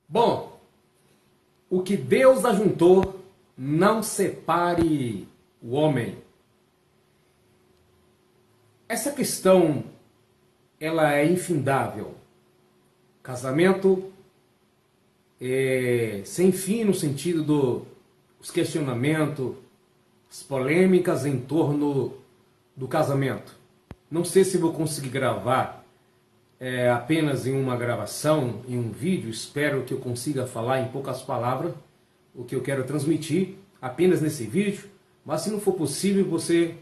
Bom, o que Deus ajuntou, não separe o homem. Essa questão, ela é infindável. Casamento é sem fim no sentido dos questionamentos, as polêmicas em torno do casamento. Não sei se vou conseguir gravar apenas em uma gravação, em um vídeo. Espero que eu consiga falar em poucas palavras o que eu quero transmitir apenas nesse vídeo, mas se não for possível, você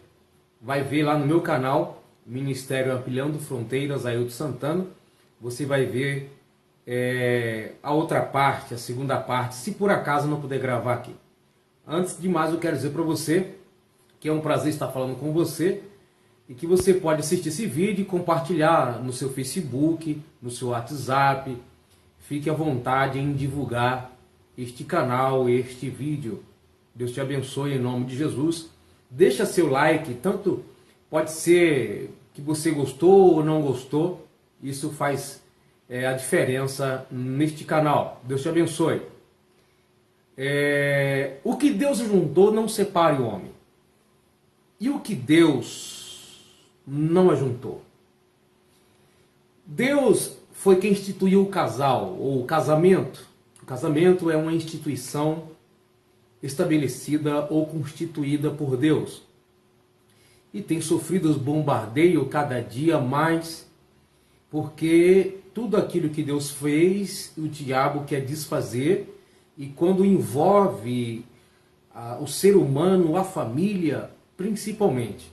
vai ver lá no meu canal, Ministério Ampliando Fronteiras, Ailton Santana. Você vai ver a outra parte, a segunda parte, se por acaso não puder gravar aqui. Antes de mais, eu quero dizer para você que é um prazer estar falando com você e que você pode assistir esse vídeo e compartilhar no seu Facebook, no seu WhatsApp. Fique à vontade em divulgar este canal, este vídeo. Deus te abençoe em nome de Jesus. Deixa seu like, tanto pode ser que você gostou ou não gostou. Isso faz a diferença neste canal. Deus te abençoe. O que Deus juntou, não separe o homem. E o que Deus não ajuntou? Deus foi quem instituiu o casal, ou o casamento. O casamento é uma instituição estabelecida ou constituída por Deus. E tem sofrido os bombardeios cada dia mais, porque tudo aquilo que Deus fez, o diabo quer desfazer, e quando envolve o ser humano, a família, principalmente.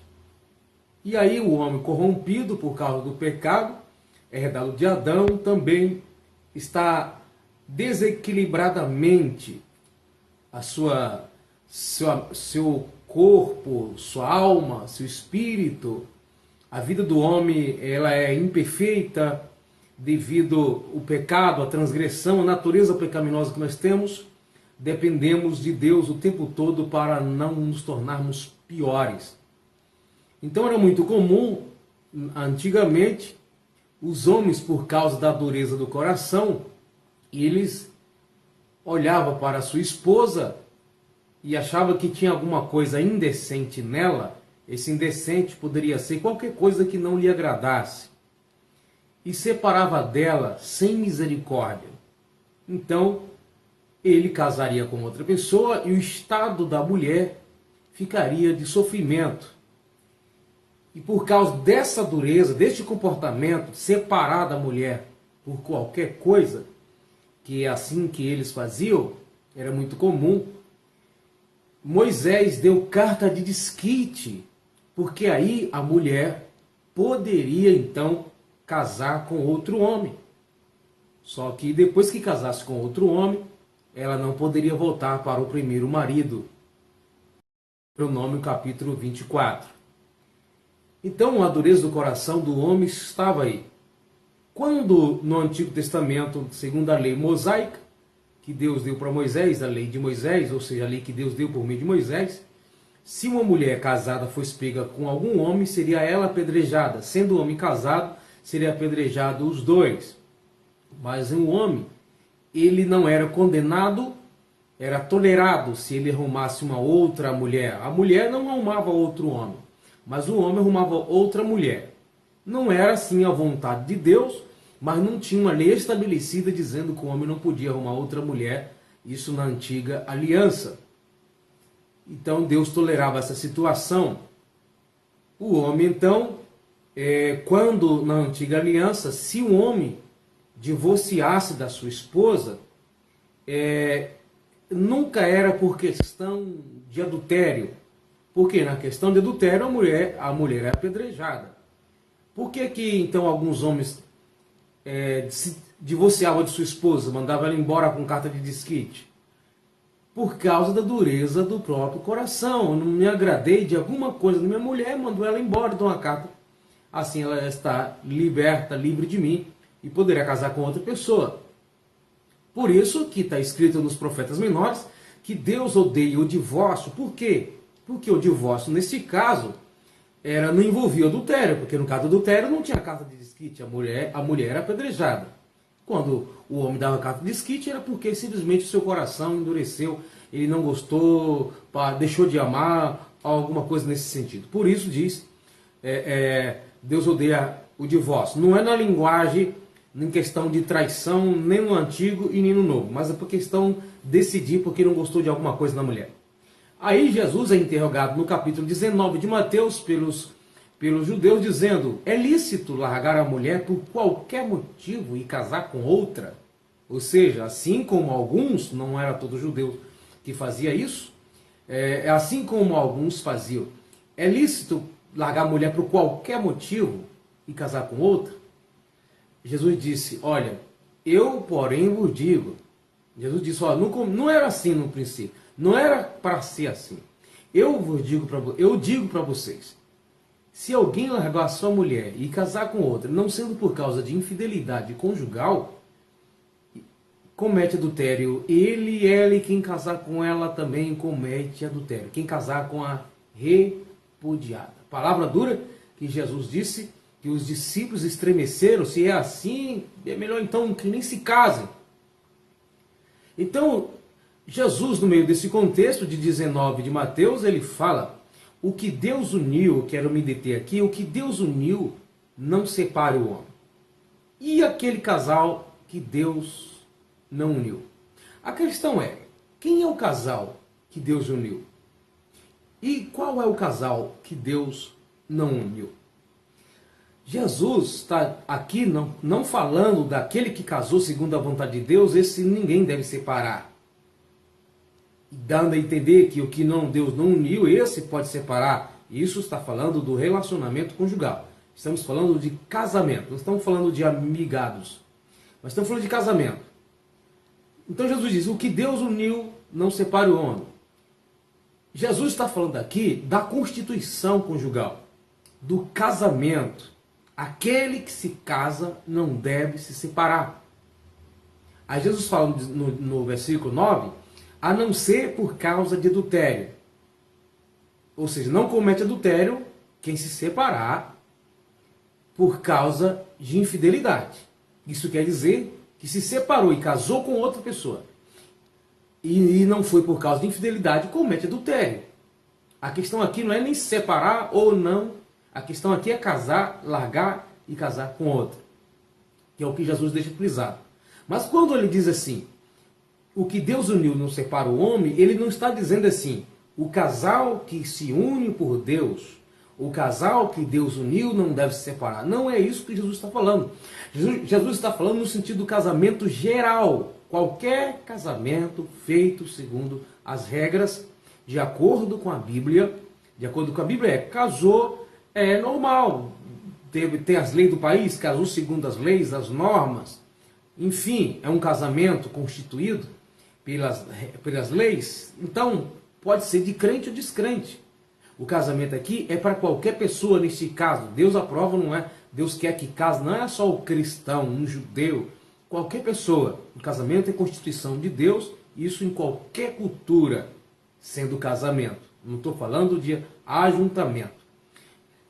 E aí o homem corrompido por causa do pecado, herdado de Adão, também está desequilibradamente seu corpo, sua alma, seu espírito. A vida do homem, ela é imperfeita devido ao pecado, à transgressão, à natureza pecaminosa que nós temos. Dependemos de Deus o tempo todo para não nos tornarmos piores. Então era muito comum, antigamente, os homens, por causa da dureza do coração, eles olhavam para a sua esposa e achavam que tinha alguma coisa indecente nela. Esse indecente poderia ser qualquer coisa que não lhe agradasse, e separava dela sem misericórdia. Então, ele casaria com outra pessoa e o estado da mulher ficaria de sofrimento. E por causa dessa dureza, deste comportamento, separar da mulher por qualquer coisa, que é assim que eles faziam, era muito comum, Moisés deu carta de desquite, porque aí a mulher poderia então casar com outro homem. Só que depois que casasse com outro homem, ela não poderia voltar para o primeiro marido. Deuteronômio capítulo 24. Então a dureza do coração do homem estava aí. Quando no Antigo Testamento, segundo a lei mosaica, que Deus deu para Moisés, a lei de Moisés, ou seja, a lei que Deus deu por meio de Moisés, se uma mulher casada fosse pega com algum homem, seria ela apedrejada. Sendo o homem casado, seria apedrejado os dois. Mas um homem, ele não era condenado, era tolerado se ele arrumasse uma outra mulher. A mulher não arrumava outro homem, mas o homem arrumava outra mulher. Não era assim a vontade de Deus, mas não tinha uma lei estabelecida dizendo que o homem não podia arrumar outra mulher, isso na antiga aliança. Então Deus tolerava essa situação. O homem então, quando na antiga aliança, se o homem divorciasse da sua esposa, nunca era por questão de adultério. Porque na questão de adultério a mulher é apedrejada. Por que que então alguns homens se divorciavam de sua esposa, mandavam ela embora com carta de desquite? Por causa da dureza do próprio coração. Eu não me agradei de alguma coisa da minha mulher, mandou ela embora, dou uma carta. Assim ela está liberta, livre de mim, e poderá casar com outra pessoa. Por isso que está escrito nos profetas menores que Deus odeia o divórcio. Por quê? Porque o divórcio, nesse caso, não envolvia adultério, porque no caso do adultério não tinha carta de desquite, a mulher era apedrejada. Quando o homem dava carta de desquite, era porque simplesmente o seu coração endureceu, ele não gostou, deixou de amar, alguma coisa nesse sentido. Por isso diz, Deus odeia o divórcio. Não é na linguagem, em questão de traição, nem no Antigo e nem no Novo, mas é por questão de decidir porque não gostou de alguma coisa na mulher. Aí Jesus é interrogado no capítulo 19 de Mateus pelos judeus, dizendo: é lícito largar a mulher por qualquer motivo e casar com outra? Ou seja, assim como alguns, não era todo judeu que fazia isso, assim como alguns faziam, é lícito largar a mulher por qualquer motivo e casar com outra? Jesus disse: olha, eu porém vos digo. Jesus disse: olha, não era assim no princípio, não era para ser assim. Eu digo para vocês, se alguém largar a sua mulher e casar com outra, não sendo por causa de infidelidade conjugal, comete adultério. Ele, ela e quem casar com ela também comete adultério. Quem casar com a repudiada. Palavra dura que Jesus disse, que os discípulos estremeceram. Se é assim, é melhor então que nem se casem. Então, Jesus, no meio desse contexto de 19 de Mateus, ele fala: o que Deus uniu, quero me deter aqui, o que Deus uniu, não separe o homem. E aquele casal que Deus não uniu? A questão é, quem é o casal que Deus uniu? E qual é o casal que Deus não uniu? Jesus está aqui não falando daquele que casou segundo a vontade de Deus, esse ninguém deve separar. Dando a entender que o que Deus não uniu, esse pode separar. Isso está falando do relacionamento conjugal. Estamos falando de casamento, não estamos falando de amigados, mas estamos falando de casamento. Então Jesus diz: o que Deus uniu, não separe o homem. Jesus está falando aqui da constituição conjugal, do casamento. Aquele que se casa não deve se separar. Aí Jesus fala no versículo 9, a não ser por causa de adultério. Ou seja, não comete adultério quem se separar por causa de infidelidade. Isso quer dizer que se separou e casou com outra pessoa e não foi por causa de infidelidade, comete adultério. A questão aqui não é nem separar ou não. A questão aqui é casar, largar e casar com outra. Que é o que Jesus deixa frisado. Mas quando ele diz assim, o que Deus uniu não separa o homem, ele não está dizendo assim, o casal que se une por Deus, o casal que Deus uniu não deve se separar. Não é isso que Jesus está falando. Jesus está falando no sentido do casamento geral. Qualquer casamento feito segundo as regras, de acordo com a Bíblia, casou, é normal. Tem as leis do país, casou segundo as leis, as normas. Enfim, é um casamento constituído pelas leis. Então, pode ser de crente ou descrente. O casamento aqui é para qualquer pessoa neste caso. Deus aprova, não é? Deus quer que case, não é só o cristão, um judeu, qualquer pessoa. O casamento é constituição de Deus, isso em qualquer cultura, sendo casamento. Não estou falando de ajuntamento.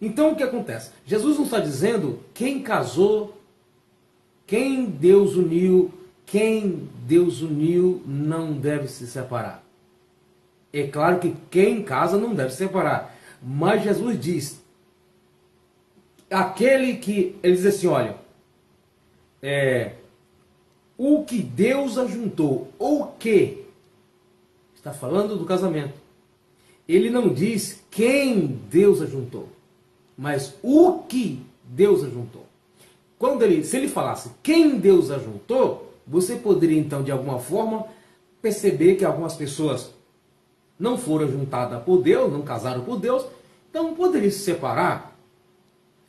Então o que acontece? Jesus não está dizendo quem casou, quem Deus uniu não deve se separar. É claro que quem casa não deve se separar. Mas Jesus diz, aquele que, ele diz assim, olha, o que Deus ajuntou, o que? Está falando do casamento. Ele não diz quem Deus ajuntou, mas o que Deus ajuntou. Se ele falasse quem Deus ajuntou, você poderia então de alguma forma perceber que algumas pessoas não foram juntadas por Deus, não casaram por Deus, então poderia se separar.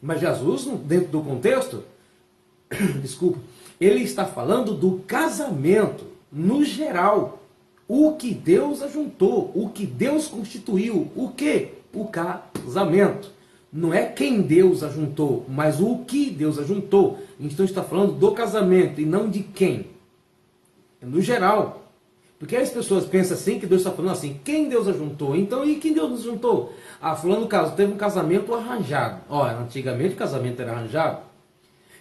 Mas Jesus, dentro do contexto, desculpa, ele está falando do casamento, no geral. O que Deus ajuntou, o que Deus constituiu, o que? O casamento. Não é quem Deus ajuntou, mas o que Deus ajuntou. Então está falando do casamento e não de quem. No geral. Porque as pessoas pensam assim, que Deus está falando assim, quem Deus ajuntou? Então, e quem Deus nos juntou? Fulano caso teve um casamento arranjado. Antigamente o casamento era arranjado.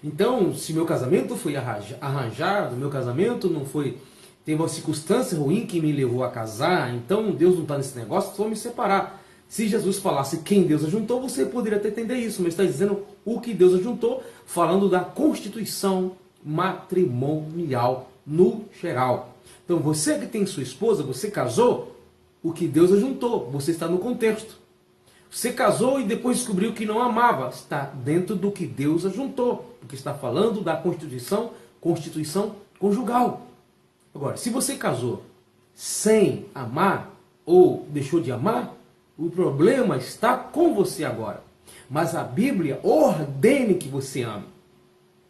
Então, se meu casamento foi arranjado, meu casamento não foi, teve uma circunstância ruim que me levou a casar, então Deus não está nesse negócio, vou me separar. Se Jesus falasse quem Deus ajuntou, você poderia até entender isso, mas está dizendo o que Deus ajuntou, falando da constituição matrimonial no geral. Então, você que tem sua esposa, você casou, o que Deus ajuntou, você está no contexto. Você casou e depois descobriu que não amava. Está dentro do que Deus ajuntou. Porque está falando da constituição conjugal. Agora, se você casou sem amar ou deixou de amar, o problema está com você agora. Mas a Bíblia ordena que você ame.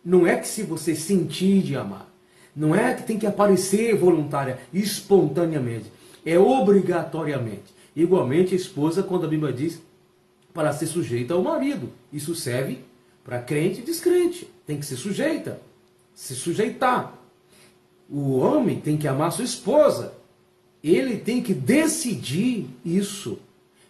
Não é que se você sentir de amar. Não é que tem que aparecer voluntária, espontaneamente. É obrigatoriamente. Igualmente a esposa, quando a Bíblia diz para ser sujeita ao marido. Isso serve para crente e descrente. Tem que ser sujeita. Se sujeitar. O homem tem que amar sua esposa. Ele tem que decidir isso.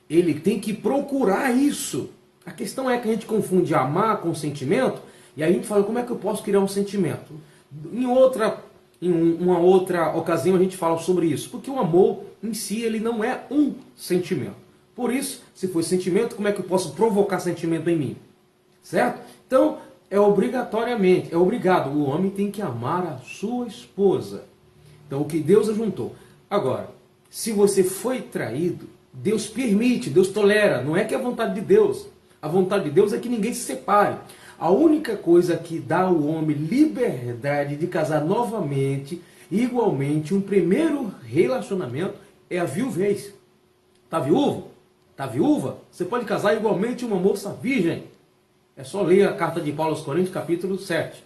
Ele tem que procurar isso. A questão é que a gente confunde amar com sentimento. E aí a gente fala, como é que eu posso criar um sentimento? Em uma outra ocasião a gente fala sobre isso. Porque o amor em si ele não é um sentimento. Por isso, se for sentimento, como é que eu posso provocar sentimento em mim? Certo? Então, é obrigatoriamente, é obrigado. O homem tem que amar a sua esposa. Então, o que Deus ajuntou. Agora, se você foi traído, Deus permite, Deus tolera. Não é que é a vontade de Deus. A vontade de Deus é que ninguém se separe. A única coisa que dá ao homem liberdade de casar novamente, igualmente, um primeiro relacionamento, é a viuvez. Está viúvo? Está viúva? Você pode casar igualmente uma moça virgem. É só ler a carta de Paulo aos Coríntios, capítulo 7.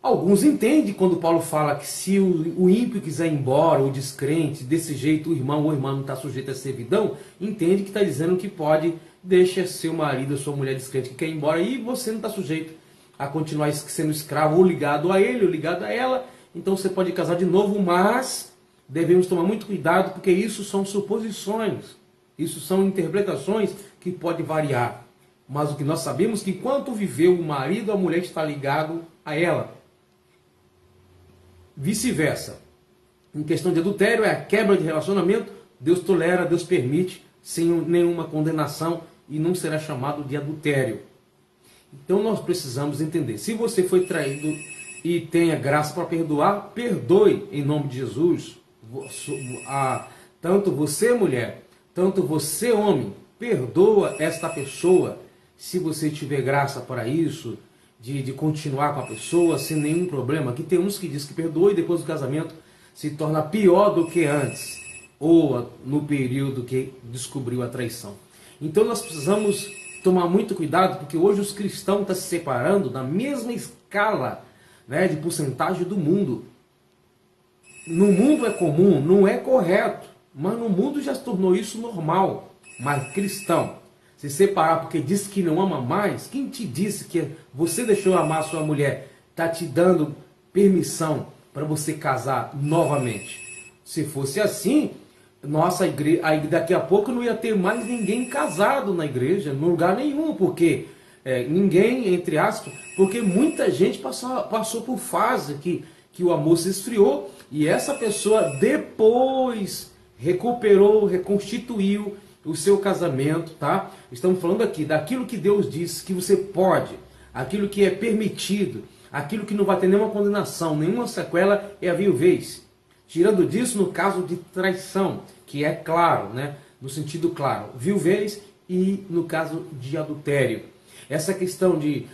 Alguns entendem quando Paulo fala que se o ímpio quiser ir embora, ou descrente, desse jeito o irmão ou irmã não está sujeito à servidão, entende que está dizendo que pode deixar seu marido ou sua mulher descrente que quer ir embora e você não está sujeito a continuar sendo escravo ou ligado a ele ou ligado a ela. Então você pode casar de novo, mas devemos tomar muito cuidado porque isso são suposições. Isso são interpretações que podem variar. Mas o que nós sabemos é que enquanto viveu o marido, a mulher está ligado a ela. Vice-versa. Em questão de adultério, é a quebra de relacionamento. Deus tolera, Deus permite, sem nenhuma condenação e não será chamado de adultério. Então nós precisamos entender. Se você foi traído e tenha graça para perdoar, perdoe em nome de Jesus. Tanto você, mulher, tanto você, homem, perdoa esta pessoa, se você tiver graça para isso, de continuar com a pessoa sem nenhum problema. Aqui tem uns que diz que perdoa e depois do casamento se torna pior do que antes, ou no período que descobriu a traição. Então nós precisamos tomar muito cuidado, porque hoje os cristãos estão se separando na mesma escala, né, de porcentagem do mundo. No mundo é comum, não é correto. Mas no mundo já se tornou isso normal. Mas cristão, se separar porque disse que não ama mais, quem te disse que você deixou amar sua mulher, está te dando permissão para você casar novamente? Se fosse assim, nossa igreja, daqui a pouco não ia ter mais ninguém casado na igreja, em lugar nenhum, porque ninguém, entre aspas, porque muita gente passou por fase que o amor se esfriou e essa pessoa depois recuperou, reconstituiu o seu casamento, tá? Estamos falando aqui daquilo que Deus disse que você pode, aquilo que é permitido, aquilo que não vai ter nenhuma condenação, nenhuma sequela, é a viuvez. Tirando disso, no caso de traição, que é claro, né? No sentido claro, viuvez e no caso de adultério. Essa questão de,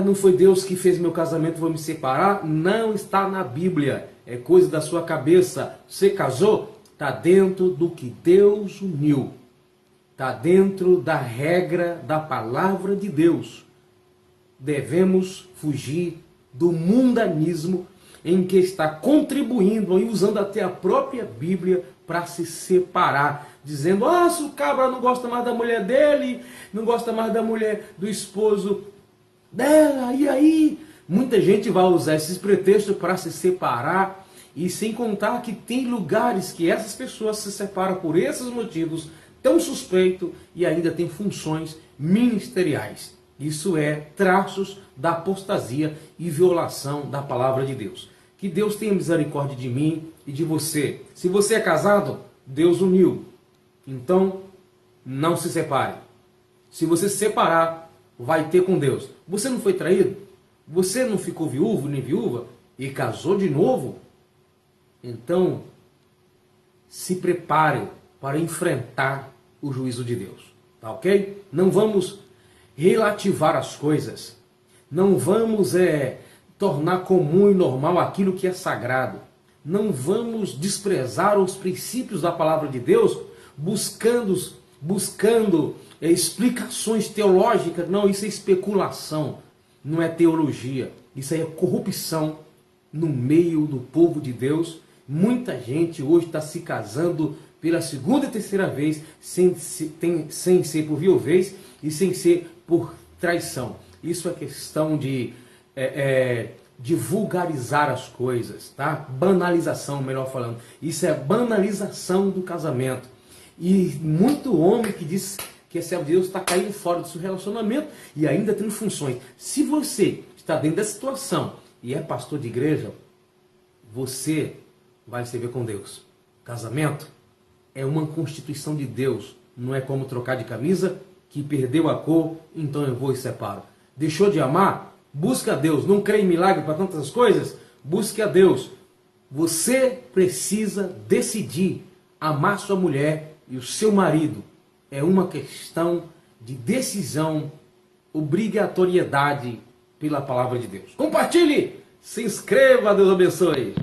não foi Deus que fez meu casamento, vou me separar, não está na Bíblia, é coisa da sua cabeça. Você casou? Está dentro do que Deus uniu. Está dentro da regra da palavra de Deus. Devemos fugir do mundanismo em que está contribuindo e usando até a própria Bíblia para se separar. Dizendo, se o cabra não gosta mais da mulher dele, não gosta mais da mulher do esposo dela, e aí? Muita gente vai usar esses pretextos para se separar. E sem contar que tem lugares que essas pessoas se separam por esses motivos tão suspeitos e ainda tem funções ministeriais. Isso é traços da apostasia e violação da palavra de Deus. Que Deus tenha misericórdia de mim e de você. Se você é casado, Deus uniu. Então, não se separe. Se você se separar, vai ter com Deus. Você não foi traído? Você não ficou viúvo nem viúva e casou de novo? Então, se prepare para enfrentar o juízo de Deus. Tá ok? Não vamos relativar as coisas. Não vamos tornar comum e normal aquilo que é sagrado. Não vamos desprezar os princípios da palavra de Deus buscando explicações teológicas. Não, isso é especulação, não é teologia. Isso aí é corrupção no meio do povo de Deus. Muita gente hoje está se casando pela segunda e terceira vez, sem ser por viuvez e sem ser por traição. Isso é questão de vulgarizar as coisas, tá? Banalização, melhor falando. Isso é banalização do casamento. E muito homem que diz que é servo de Deus está caindo fora do seu relacionamento e ainda tendo funções. Se você está dentro dessa situação e é pastor de igreja, você vai se ver com Deus. Casamento é uma constituição de Deus. Não é como trocar de camisa, que perdeu a cor, então eu vou e separo. Deixou de amar? Busca a Deus. Não crê em milagre para tantas coisas? Busque a Deus. Você precisa decidir amar sua mulher e o seu marido. É uma questão de decisão, obrigatoriedade pela palavra de Deus. Compartilhe, se inscreva, Deus abençoe.